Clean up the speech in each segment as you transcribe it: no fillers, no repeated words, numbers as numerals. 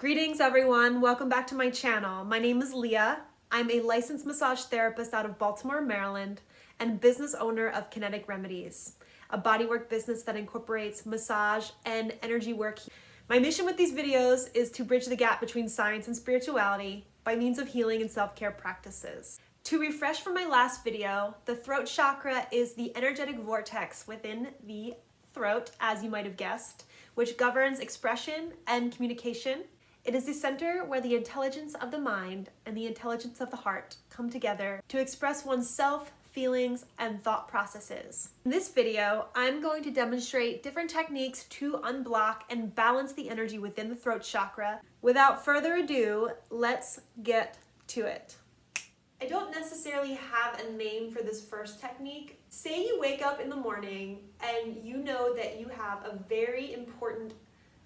Greetings everyone, welcome back to my channel. My name is Leah. I'm a licensed massage therapist out of Baltimore, Maryland, and business owner of Kinetic Remedies, a bodywork business that incorporates massage and energy work. My mission with these videos is to bridge the gap between science and spirituality by means of healing and self-care practices. To refresh from my last video, the throat chakra is the energetic vortex within the throat, as you might have guessed, which governs expression and communication. It is the center where the intelligence of the mind and the intelligence of the heart come together to express oneself, feelings, and thought processes. In this video, I'm going to demonstrate different techniques to unblock and balance the energy within the throat chakra. Without further ado, let's get to it. I don't necessarily have a name for this first technique. Say you wake up in the morning and you know that you have a very important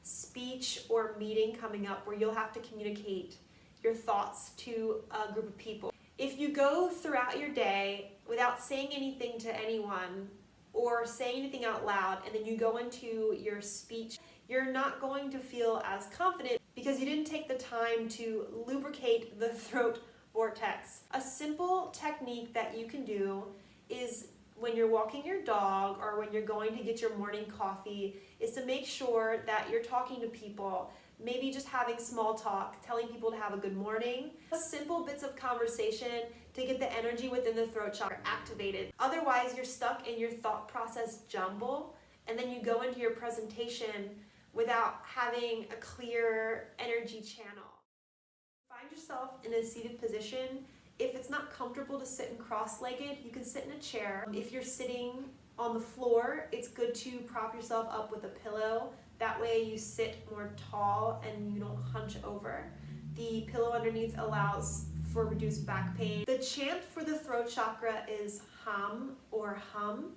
speech or meeting coming up where you'll have to communicate your thoughts to a group of people. If you go throughout your day without saying anything to anyone or saying anything out loud, and then you go into your speech, you're not going to feel as confident because you didn't take the time to lubricate the throat vortex. A simple technique that you can do is when you're walking your dog or when you're going to get your morning coffee is to make sure that you're talking to people, maybe just having small talk, telling people to have a good morning. Simple bits of conversation to get the energy within the throat chakra activated. Otherwise, you're stuck in your thought process jumble, and then you go into your presentation without having a clear energy channel. Find yourself in a seated position. If it's not comfortable to sit in cross-legged, you can sit in a chair. If you're sitting on the floor, it's good to prop yourself up with a pillow. That way you sit more tall and you don't hunch over. The pillow underneath allows for reduced back pain. The chant for the throat chakra is hum or hum.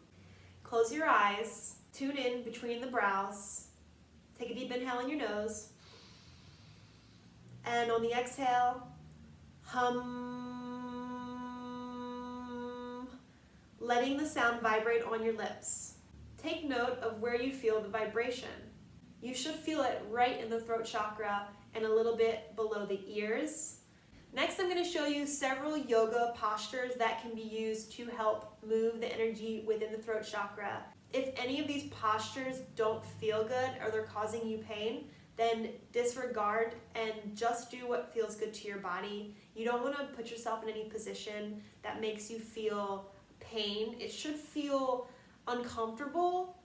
Close your eyes, tune in between the brows. Take a deep inhale in your nose. And on the exhale, hum. Letting the sound vibrate on your lips. Take note of where you feel the vibration. You should feel it right in the throat chakra and a little bit below the ears. Next, I'm going to show you several yoga postures that can be used to help move the energy within the throat chakra. If any of these postures don't feel good or they're causing you pain, then disregard and just do what feels good to your body. You don't want to put yourself in any position that makes you feel pain. It should feel uncomfortable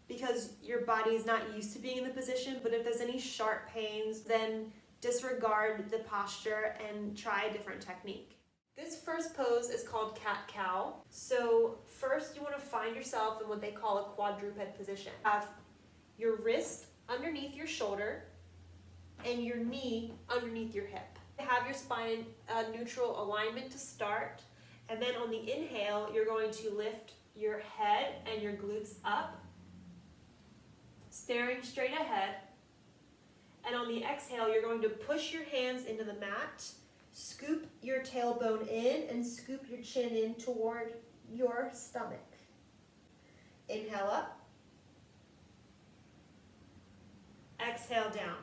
because your body is not used to being in the position, but if there's any sharp pains, then disregard the posture and try a different technique. This first pose is called cat-cow. So first you want to find yourself in what they call a quadruped position. Have your wrist underneath your shoulder and your knee underneath your hip. Have your spine in neutral alignment to start. And then on the inhale, you're going to lift your head and your glutes up, staring straight ahead. And on the exhale, you're going to push your hands into the mat, scoop your tailbone in, and scoop your chin in toward your stomach. Inhale up. Exhale down.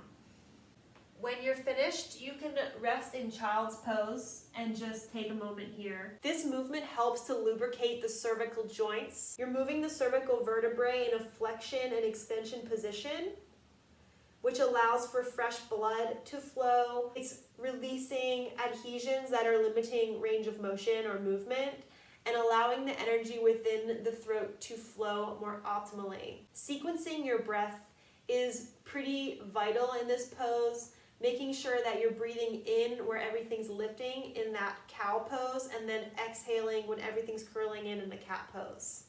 When you're finished, you can rest in child's pose and just take a moment here. This movement helps to lubricate the cervical joints. You're moving the cervical vertebrae in a flexion and extension position, which allows for fresh blood to flow. It's releasing adhesions that are limiting range of motion or movement and allowing the energy within the throat to flow more optimally. Sequencing your breath is pretty vital in this pose, making sure that you're breathing in where everything's lifting in that cow pose and then exhaling when everything's curling in the cat pose.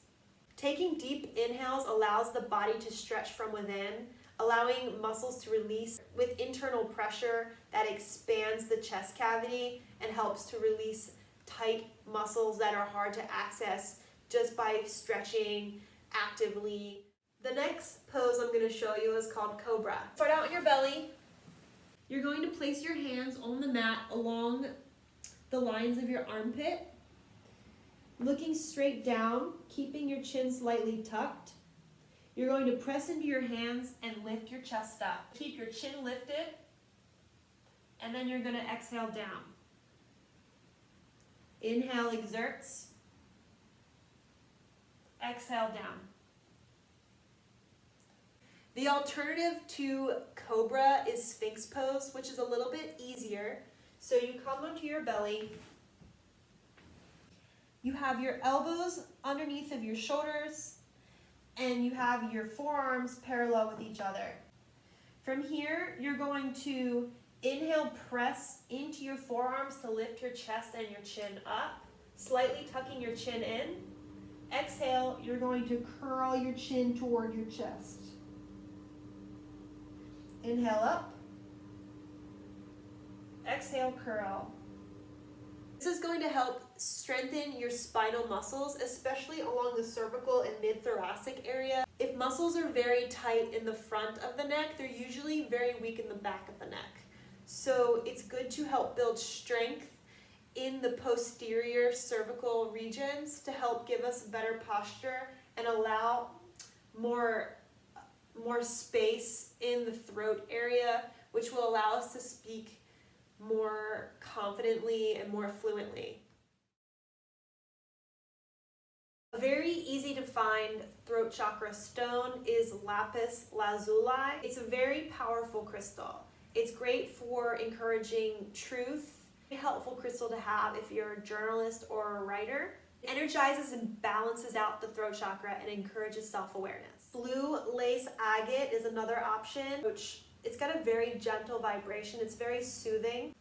Taking deep inhales allows the body to stretch from within, allowing muscles to release with internal pressure that expands the chest cavity and helps to release tight muscles that are hard to access just by stretching actively. The next pose I'm going to show you is called Cobra. Start out on your belly. You're going to place your hands on the mat along the lines of your armpit, looking straight down, keeping your chin slightly tucked. You're going to press into your hands and lift your chest up. Keep your chin lifted and then you're going to exhale down. Inhale, exerts. Exhale down. The alternative to Cobra is Sphinx pose, which is a little bit easier. So you come onto your belly. You have your elbows underneath of your shoulders, and you have your forearms parallel with each other. From here, you're going to inhale, press into your forearms to lift your chest and your chin up, slightly tucking your chin in. Exhale, you're going to curl your chin toward your chest. Inhale up. Exhale, curl. This is going to help strengthen your spinal muscles, especially along the cervical and mid-thoracic area. If muscles are very tight in the front of the neck, they're usually very weak in the back of the neck. So it's good to help build strength in the posterior cervical regions to help give us better posture and allow more space in the throat area, which will allow us to speak more confidently and more fluently. A very easy to find throat chakra stone is Lapis Lazuli. It's a very powerful crystal. It's great for encouraging truth. A helpful crystal to have if you're a journalist or a writer. It energizes and balances out the throat chakra and encourages self-awareness. Blue lace agate is another option, which it's got a very gentle vibration. It's very soothing.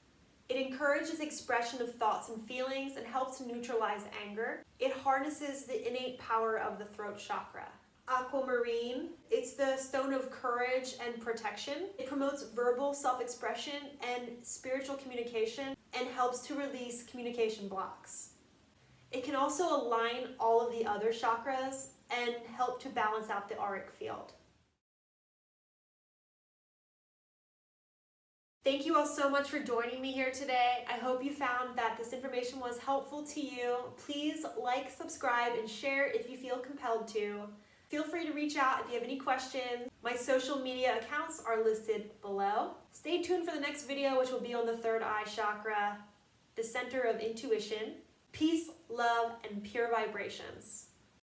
It encourages expression of thoughts and feelings and helps to neutralize anger. It harnesses the innate power of the throat chakra. Aquamarine, it's the stone of courage and protection. It promotes verbal self-expression and spiritual communication and helps to release communication blocks. It can also align all of the other chakras and help to balance out the auric field. Thank you all so much for joining me here today. I hope you found that this information was helpful to you. Please like, subscribe, and share if you feel compelled to. Feel free to reach out if you have any questions. My social media accounts are listed below. Stay tuned for the next video, which will be on the third eye chakra, the center of intuition. Peace, love, and pure vibrations.